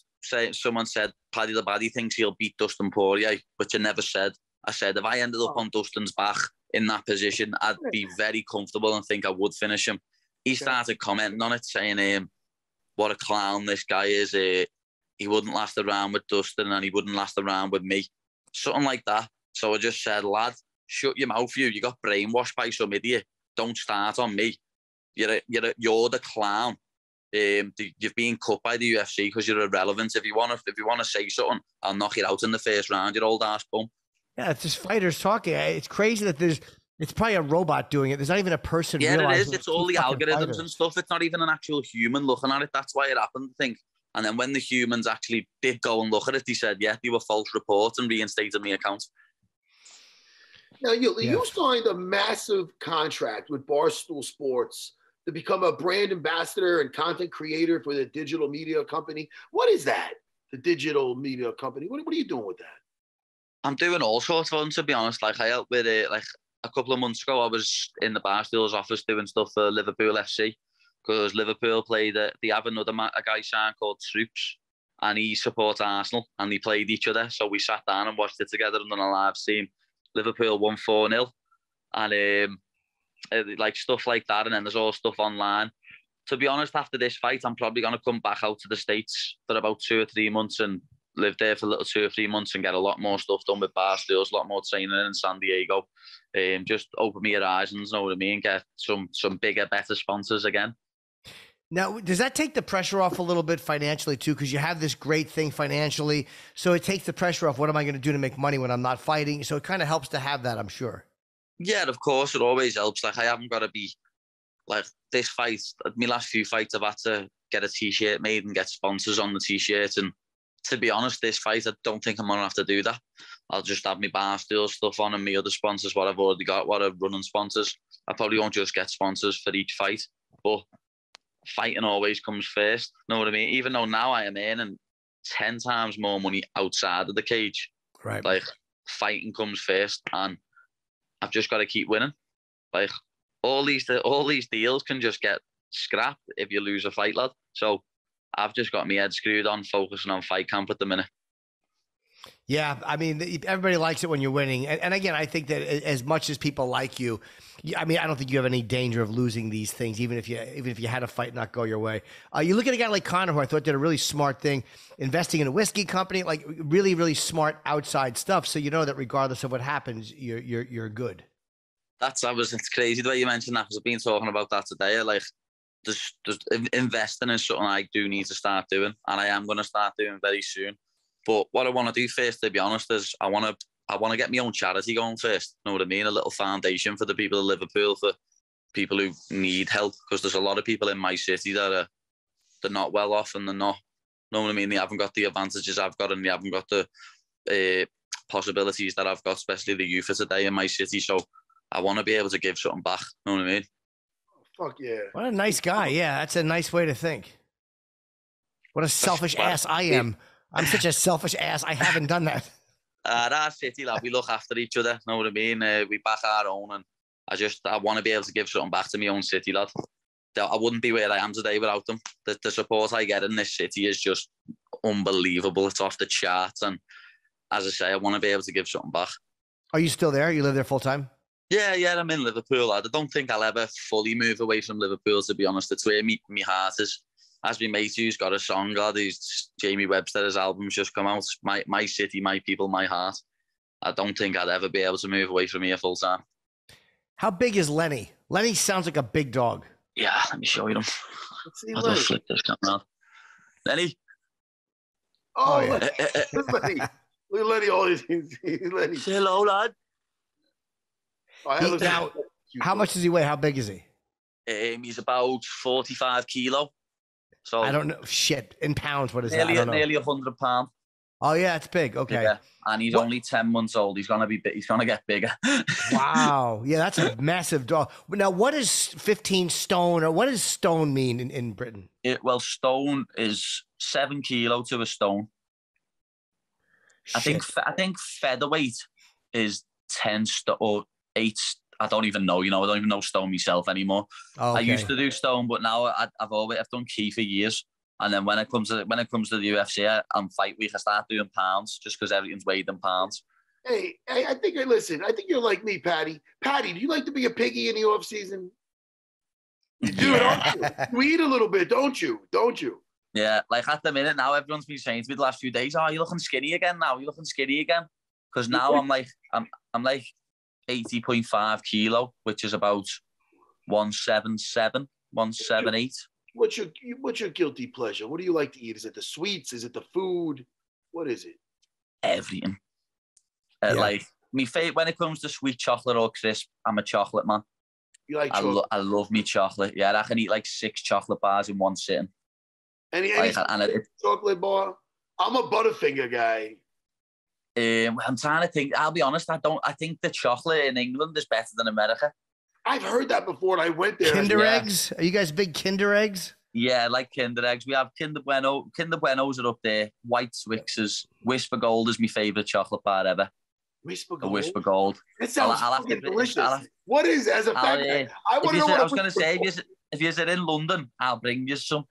someone said Paddy the Baddy thinks he'll beat Dustin Poirier, which I never said. I said if I ended up on Dustin's back in that position, I'd be very comfortable and think I would finish him. He started commenting on it, saying, what a clown this guy is. He wouldn't last around with Dustin and he wouldn't last around with me. Something like that. So I just said, lad, shut your mouth, you got brainwashed by some idiot. Don't start on me. You're the clown. You've been cut by the UFC because you're irrelevant. If you want to say something, I'll knock you out in the first round, you old ass bum. Yeah, it's just fighters talking. It's crazy that it's probably a robot doing it. There's not even a person. Yeah, it is. It's all the algorithms fighters and stuff. It's not even an actual human looking at it. That's why it happened, I think. And then when the humans actually did go and look at it, they said, yeah, they were false reports and reinstated my account. Now, you signed a massive contract with Barstool Sports to become a brand ambassador and content creator for the digital media company. What is that? The digital media company? What are you doing with that? I'm doing all sorts of fun, to be honest. Like I helped with it. Like a couple of months ago, I was in the Barstool's office doing stuff for Liverpool FC because Liverpool played. They have a guy signed called Troops, and he supports Arsenal, and they played each other. So we sat down and watched it together and on a live stream. Liverpool won 4-0, and like stuff like that. And then there's all stuff online. To be honest, after this fight, I'm probably going to come back out to the States for about 2 or 3 months and live there for a little 2 or 3 months and get a lot more stuff done with Barstools, a lot more training in San Diego. Just open my horizons, know what I mean? Get some bigger, better sponsors again. Now, does that take the pressure off a little bit financially too? Because you have this great thing financially, so it takes the pressure off. What am I going to do to make money when I'm not fighting? So it kind of helps to have that, I'm sure. Yeah, of course, it always helps. Like I haven't got to be like this fight. My last few fights, I've had to get a T-shirt made and get sponsors on the T-shirt. And to be honest, this fight, I don't think I'm going to have to do that. I'll just have my Barstool stuff on and my other sponsors, what I've already got, what are running sponsors. I probably won't just get sponsors for each fight, but fighting always comes first. Know what I mean? Even though now I am earning 10 times more money outside of the cage, right? Like fighting comes first, and I've just got to keep winning. Like all these deals can just get scrapped if you lose a fight, lad. So I've just got my head screwed on, focusing on fight camp at the minute. Yeah, I mean, everybody likes it when you're winning, and again, I think that as much as people like you, I mean, I don't think you have any danger of losing these things, even if you had a fight not go your way. You look at a guy like Conor, who I thought did a really smart thing, investing in a whiskey company, like really, really smart outside stuff. So you know that regardless of what happens, you're good. It's crazy the way you mentioned that, because I've been talking about that today. Like, there's investing is something I do need to start doing, and I am going to start doing very soon. But what I want to do first, to be honest, is I want to get my own charity going first. You know what I mean? A little foundation for the people of Liverpool, for people who need help, because there's a lot of people in my city that they're not well off, and they're not. You know what I mean? They haven't got the advantages I've got, and they haven't got the possibilities that I've got, especially the youth of today in my city. So I want to be able to give something back. You know what I mean? Fuck yeah! What a nice guy. Yeah, that's a nice way to think. What a selfish ass I am. I'm such a selfish ass. I haven't done that. Our city, lad, we look after each other. Know what I mean? We back our own, and I want to be able to give something back to my own city, lad. I wouldn't be where I am today without them. The support I get in this city is just unbelievable. It's off the charts, and as I say, I want to be able to give something back. Are you still there? You live there full time? Yeah, I'm in Liverpool, lad. I don't think I'll ever fully move away from Liverpool, to be honest. It's where my heart is. As my mate who's got a song, lad, who's Jamie Webster, his album's just come out. My city, my people, my heart. I don't think I'd ever be able to move away from here full time. How big is Lenny? Lenny sounds like a big dog. Yeah, let me show you them. I'll just flip this camera around. Lenny. Oh, yeah. Lenny. Look at Lenny. All these Lenny. Say hello, lad. Now, how much does he weigh? How big is he? He's about 45 kilo. So I don't know. Shit. In pounds, what is that? Nearly 100 pounds. Oh, yeah, it's big. Okay. Yeah. And he's only 10 months old. He's gonna get bigger. Wow. Yeah, that's a massive dog. Now, what is 15 stone, or what does stone mean in Britain? Well, stone is 7 kilo to a stone. Shit. I think featherweight is 10 or 8. I don't even know. I don't even know stone myself anymore. Okay. I used to do stone, but now I've done key for years. And then when it comes to the UFC and fight week, I start doing pounds, just because everything's weighed in pounds. Hey, I think you're like me, Paddy. Paddy, do you like to be a piggy in the off season? You do, don't you? You eat a little bit, don't you? Yeah, like at the minute now, everyone's been saying to me the last few days, "Oh, you're looking skinny again now. You're looking skinny again." Because now I'm like 80.5 kilo, which is about 177, 178. What's your guilty pleasure? What do you like to eat? Is it the sweets? Is it the food? What is it? Everything. Like me favorite when it comes to sweet chocolate or crisp, I'm a chocolate man. You like chocolate? I love me chocolate. Yeah, I can eat like 6 chocolate bars in one sitting. Any chocolate bar? I'm a Butterfinger guy. I'm trying to think. I'll be honest. I think the chocolate in England is better than America. I've heard that before, and I went there. Kinder eggs? Are you guys big Kinder eggs? Yeah, I like Kinder eggs. We have Kinder Bueno. Kinder Buenos are up there. White Twixes. Whisper Gold is my favorite chocolate bar ever. Whisper Gold. The Whisper Gold. It sounds delicious. What is as a fact? I want to know. I was going to say, if you're in London, I'll bring you some.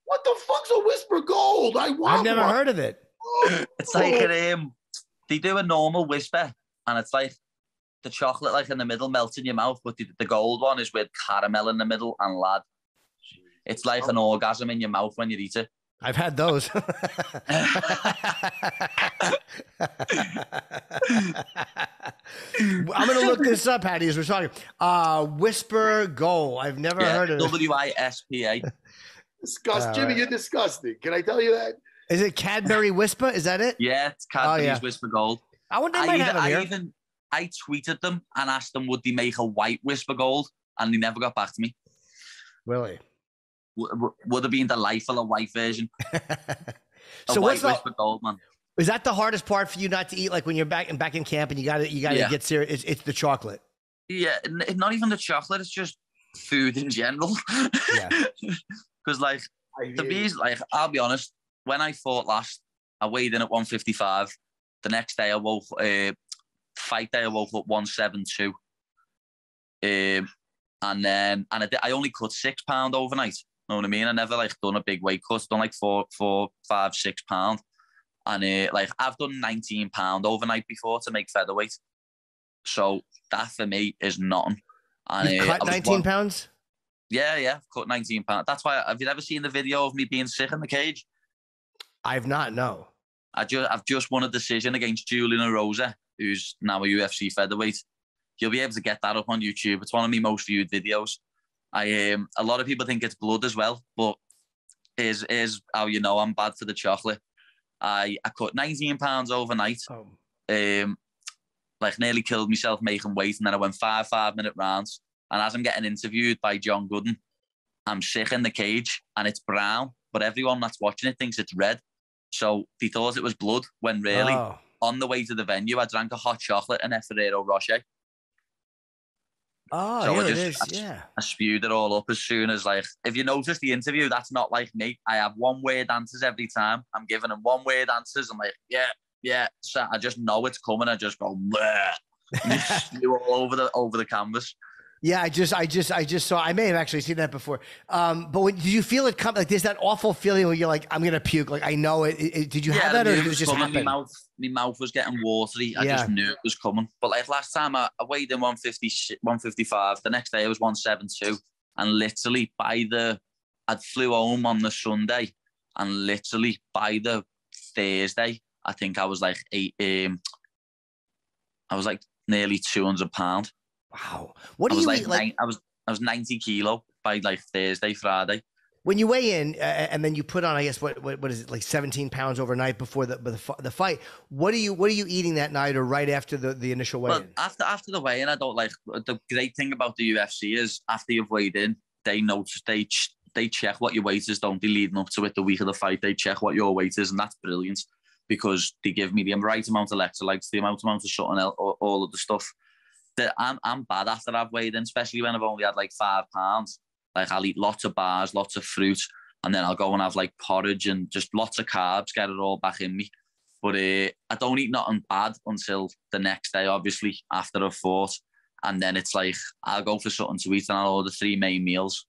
What the fuck's a Whisper Gold? I've never heard of it. It's like they do a normal Whisper, and it's like the chocolate like in the middle melts in your mouth, but the gold one is with caramel in the middle, and lad, it's like an orgasm in your mouth when you eat it. I've had those. I'm going to look this up, Paddy, as we're talking. Whisper Gold. I've never heard of it. WISPA. Disgust, Jimmy, you're disgusting. Can I tell you that? Is it Cadbury Whisper? Is that it? Yeah, it's Cadbury's Whisper Gold. I wonder if I tweeted them and asked them would they make a white Whisper Gold, and they never got back to me. Really? Would have been delightful, a white version. So what's Whisper Gold, man? Is that the hardest part for you not to eat? Like when you're back in camp and you gotta get serious. It's the chocolate. Yeah, not even the chocolate. It's just food in general. Yeah. Because like to me, like I'll be honest. When I fought last, I weighed in at 155. The next day, I woke up 172. And then I only cut 6 pounds overnight. You know what I mean? I never like done a big weight cut. Done like 4, 5, 6 pounds. And like I've done 19 pound overnight before to make featherweight, so that for me is nothing. And you cut 19 pounds? Yeah, I've cut 19 pounds. That's why. Have you ever seen the video of me being sick in the cage? I've not. No. I've just won a decision against Julian Erosa, who's now a UFC featherweight. You'll be able to get that up on YouTube. It's one of my most viewed videos. A lot of people think it's blood as well, but is how you know I'm bad for the chocolate. I cut 19 pounds overnight. Like nearly killed myself making weight, and then I went 5-minute rounds. And as I'm getting interviewed by John Gooden, I'm sick in the cage and it's brown, but everyone that's watching it thinks it's red. So they thought it was blood when really on the way to the venue, I drank a hot chocolate and a Ferrero Rocher. Oh, so here it is. Yeah. I spewed it all up as soon as, like, if you notice the interview, that's not like me. I have one word answers every time. I'm giving them one word answers. I'm like, yeah. So I just know it's coming. I just go, bleh. And just spew all over the canvas. Yeah, I just saw. I may have actually seen that before. But did you feel it come? Like, there's that awful feeling where you're like, I'm gonna puke. Like, I know it. Did you have that, or did it just happen? My mouth was getting watery. I just knew it was coming. But like last time, I weighed in 155. The next day, I was 172. And literally I'd flew home on the Sunday, and literally by the Thursday, I think I was like I was like nearly 200 pounds. Wow. What do you eat? Like, I was 90 kilo by like Thursday, Friday. When you weigh in and then you put on, I guess, what is it, like 17 pounds overnight before the fight? What are you eating that night or right after the initial weigh-in? Well, after the weigh-in, I don't like. The great thing about the UFC is after you've weighed in, they notice they check what your weight is, don't they? Leading up to it, the week of the fight, they check what your weight is, and that's brilliant because they give me the right amount of electrolytes, the amount of something else, all of the stuff. That I'm bad after I've weighed in, especially when I've only had like 5 pounds. Like I'll eat lots of bars, lots of fruit, and then I'll go and have like porridge and just lots of carbs, get it all back in me. But I don't eat nothing bad until the next day, obviously, after I've fought. And then it's like, I'll go for something to eat and I'll order 3 main meals.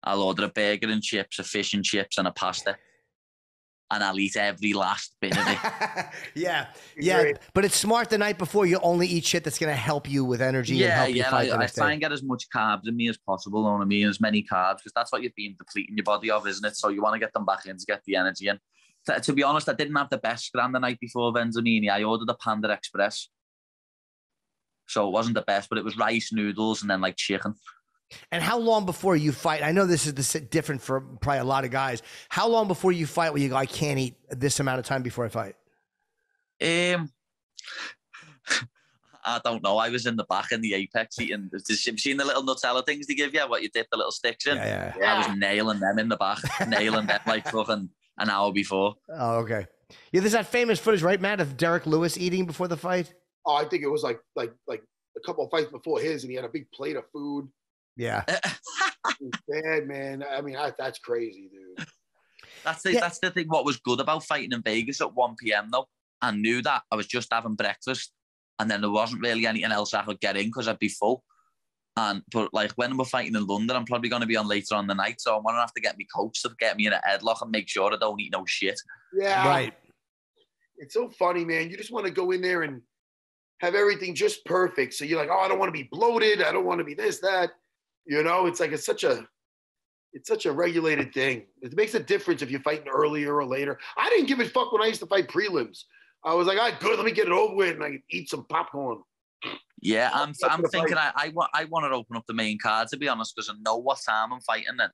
I'll order a burger and chips, a fish and chips and a pasta. And I'll eat every last bit of it. yeah. But it's smart the night before. You only eat shit that's going to help you with energy and help you fight the next day. I try and get as much carbs in me as possible, you know what I mean? As many carbs, because that's what you've been depleting your body of, isn't it? So you want to get them back in to get the energy in. To be honest, I didn't have the best scran the night before Venzamini. I ordered a Panda Express. So it wasn't the best, but it was rice, noodles, and then like chicken. And how long before you fight? I know this is different for probably a lot of guys. How long before you fight where you go, I can't eat this amount of time before I fight? I don't know. I was in the back in the Apex eating. Have you seen the little Nutella things they give you? What you dip the little sticks in? Yeah. I was nailing them in the back, nailing them like fucking an hour before. Oh, okay. Yeah, there's that famous footage, right, Matt, of Derek Lewis eating before the fight? Oh, I think it was like a couple of fights before his, and he had a big plate of food. Yeah. Bad, man. I mean, that's crazy, dude. That's the thing. What was good about fighting in Vegas at 1 p.m. though, I knew that I was just having breakfast, and then there wasn't really anything else I could get in because I'd be full. But like when we're fighting in London, I'm probably going to be on later on the night, so I'm going to have to get me coach to get me in a headlock and make sure I don't eat no shit. Yeah, right. It's so funny, man. You just want to go in there and have everything just perfect. So you're like, oh, I don't want to be bloated. I don't want to be this, that. You know, it's like it's such a regulated thing. It makes a difference if you're fighting earlier or later. I didn't give a fuck when I used to fight prelims. I was like, all right, good, let me get it over with, and I can eat some popcorn. Yeah, I'm thinking I want to open up the main card, to be honest, because I know what time I'm fighting then.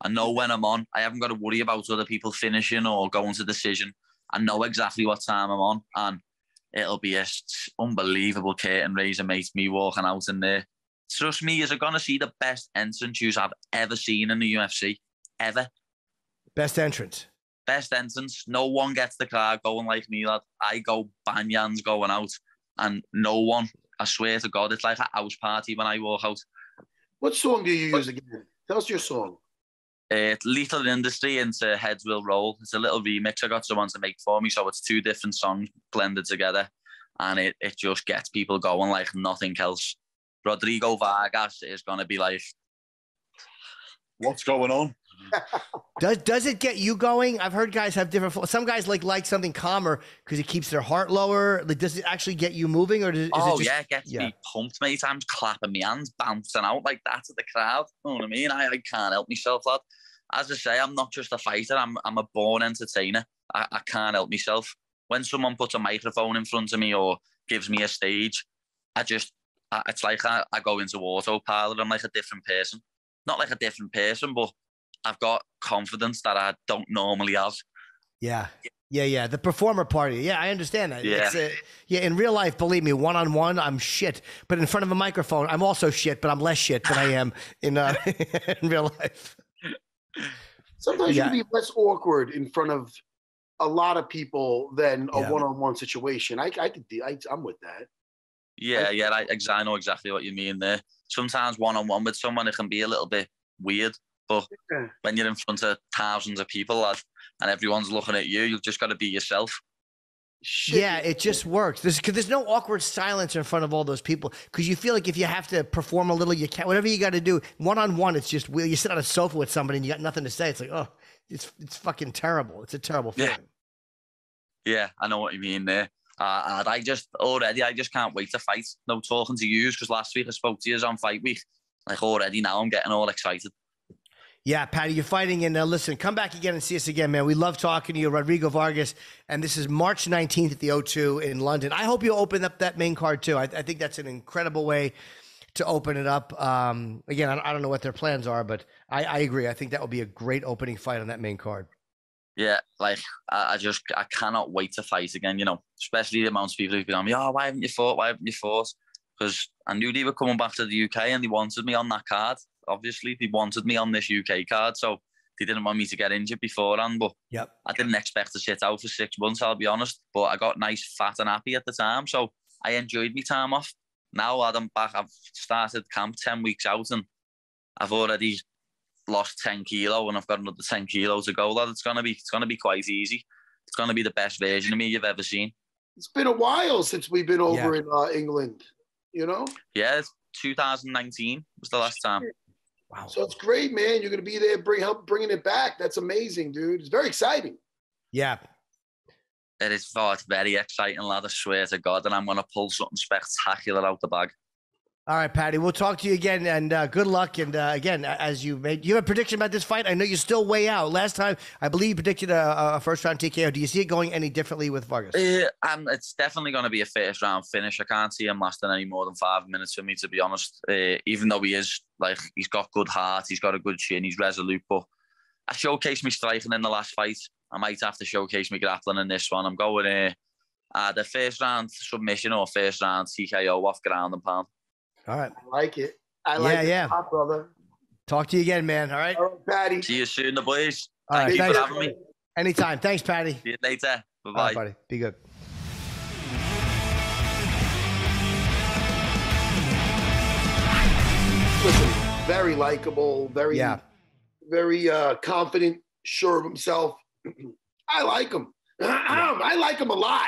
I know when I'm on. I haven't got to worry about other people finishing or going to decision. I know exactly what time I'm on, and it'll be a unbelievable curtain raiser, mate, me walking out in there. Trust me, you're going to see the best entrance I've ever seen in the UFC. Ever. Best entrance. Best entrance. No one gets the crowd going like me, lad. I go banyans going out, and no one, I swear to God, it's like a house party when I walk out. What song do you use again? Tell us your song. Lethal Industry into Heads Will Roll. It's a little remix I got someone to make for me, so it's 2 different songs blended together, and it just gets people going like nothing else. Rodrigo Vargas is going to be like, what's going on? Does it get you going? I've heard guys have different. Some guys like something calmer because it keeps their heart lower. Like, does it actually get you moving, or is it just, it gets me pumped many times, clapping my hands, bouncing out like that to the crowd. You know what I mean? I can't help myself, lad. As I say, I'm not just a fighter. I'm a born entertainer. I can't help myself. When someone puts a microphone in front of me or gives me a stage, it's like I go into autopilot. I'm like a different person. Not like a different person, but I've got confidence that I don't normally have. Yeah. The performer party. Yeah, I understand that. Yeah. In real life, believe me, one-on-one, I'm shit. But in front of a microphone, I'm also shit, but I'm less shit than I am in real life. Sometimes you can be less awkward in front of a lot of people than a one-on-one situation. I'm with that. I know exactly what you mean there. Sometimes one-on-one with someone, it can be a little bit weird. But when you're in front of thousands of people, lad, and everyone's looking at you, you've just got to be yourself. Yeah, it just works. There's no awkward silence in front of all those people because you feel like if you have to perform a little, you can't. Whatever you got to do, one-on-one, it's just you sit on a sofa with somebody and you got nothing to say. It's like, oh, it's fucking terrible. It's a terrible feeling. Yeah, I know what you mean there. And I just can't wait to fight. No talking to you because last week I spoke to you on fight week. Like already now I'm getting all excited. Yeah, Paddy, you're fighting. And listen, come back again and see us again, man. We love talking to you, Rodrigo Vargas. And this is March 19th at the O2 in London. I hope you open up that main card, too. I think that's an incredible way to open it up. Again, I don't know what their plans are, but I agree. I think that would be a great opening fight on that main card. Yeah, like, I cannot wait to fight again, you know, especially the amount of people who've been on me, why haven't you fought? Why haven't you fought? Because I knew they were coming back to the UK and they wanted me on that card. Obviously, they wanted me on this UK card, so they didn't want me to get injured beforehand. But I didn't expect to sit out for 6 months, I'll be honest. But I got nice, fat and happy at the time, so I enjoyed my time off. Now that I'm back, I've started camp 10 weeks out and I've already lost 10 kilo and I've got another 10 kilo to go. Lad, it's gonna be quite easy. It's gonna be the best version of me you've ever seen. It's been a while since we've been over in England, you know? Yeah, 2019 was the last time. Wow. So it's great, man. You're going to be there, help bringing it back. That's amazing, dude. It's very exciting. Yeah. It is. Oh, it's very exciting, lad. I swear to God. And I'm going to pull something spectacular out the bag. All right, Paddy. We'll talk to you again, and good luck. And again, as you have a prediction about this fight? I know you're still way out. Last time, I believe you predicted a first-round TKO. Do you see it going any differently with Vargas? It's definitely going to be a first-round finish. I can't see him lasting any more than 5 minutes for me, to be honest. Even though he is, like, he's got good heart, he's got a good chin, he's resolute. But I showcased me striking in the last fight. I might have to showcase me grappling in this one. I'm going the first-round submission or first-round TKO off ground and pound. All right. I like it. I like it. Yeah. Hot, brother. Talk to you again, man. All right. All right, Paddy. See you soon, the boys. All right. Thank you for having me. Anytime. Thanks, Paddy. See you later. Bye-bye. All right, buddy. Be good. Listen, very likable, very confident, sure of himself. I like him. I like him a lot.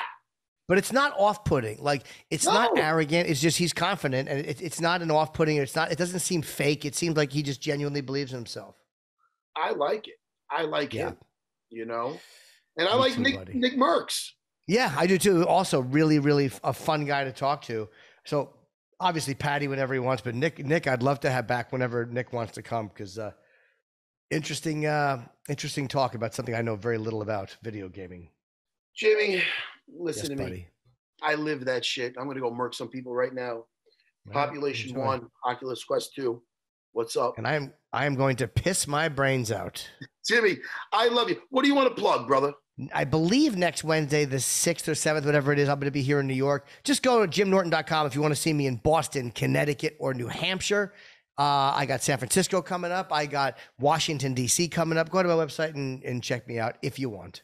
But it's not off-putting. Like, it's not arrogant. It's just he's confident, and it's not an off-putting. It doesn't seem fake. It seems like he just genuinely believes in himself. I like it. I like him, you know? And I like NICKMERCS. Yeah, I do too. Also, really, really a fun guy to talk to. So, obviously, Paddy whenever he wants, but Nick, I'd love to have back whenever Nick wants to come because interesting talk about something I know very little about, video gaming. Jimmy, listen to me. Buddy. I live that shit. I'm going to go murk some people right now. Population 1, Oculus Quest 2. What's up? And I am going to piss my brains out. Jimmy, I love you. What do you want to plug, brother? I believe next Wednesday, the 6th or 7th, whatever it is, I'm going to be here in New York. Just go to jimnorton.com if you want to see me in Boston, Connecticut, or New Hampshire. I got San Francisco coming up. I got Washington, D.C. coming up. Go to my website and check me out if you want.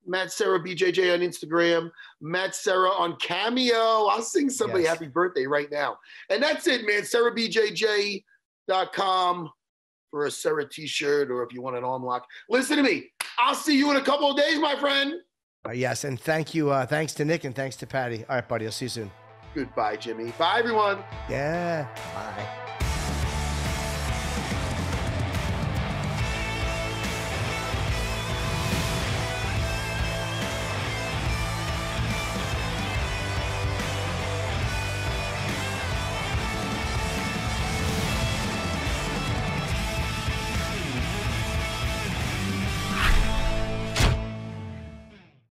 Matt Serra BJJ on Instagram. Matt Serra on Cameo. I'll sing somebody happy birthday right now. And that's it, man. SerraBJJ.com for a Serra t-shirt or if you want an arm lock. Listen to me. I'll see you in a couple of days, my friend. Yes, and thank you. Thanks to Nick and thanks to Paddy. All right, buddy. I'll see you soon. Goodbye, Jimmy. Bye, everyone. Yeah. Bye.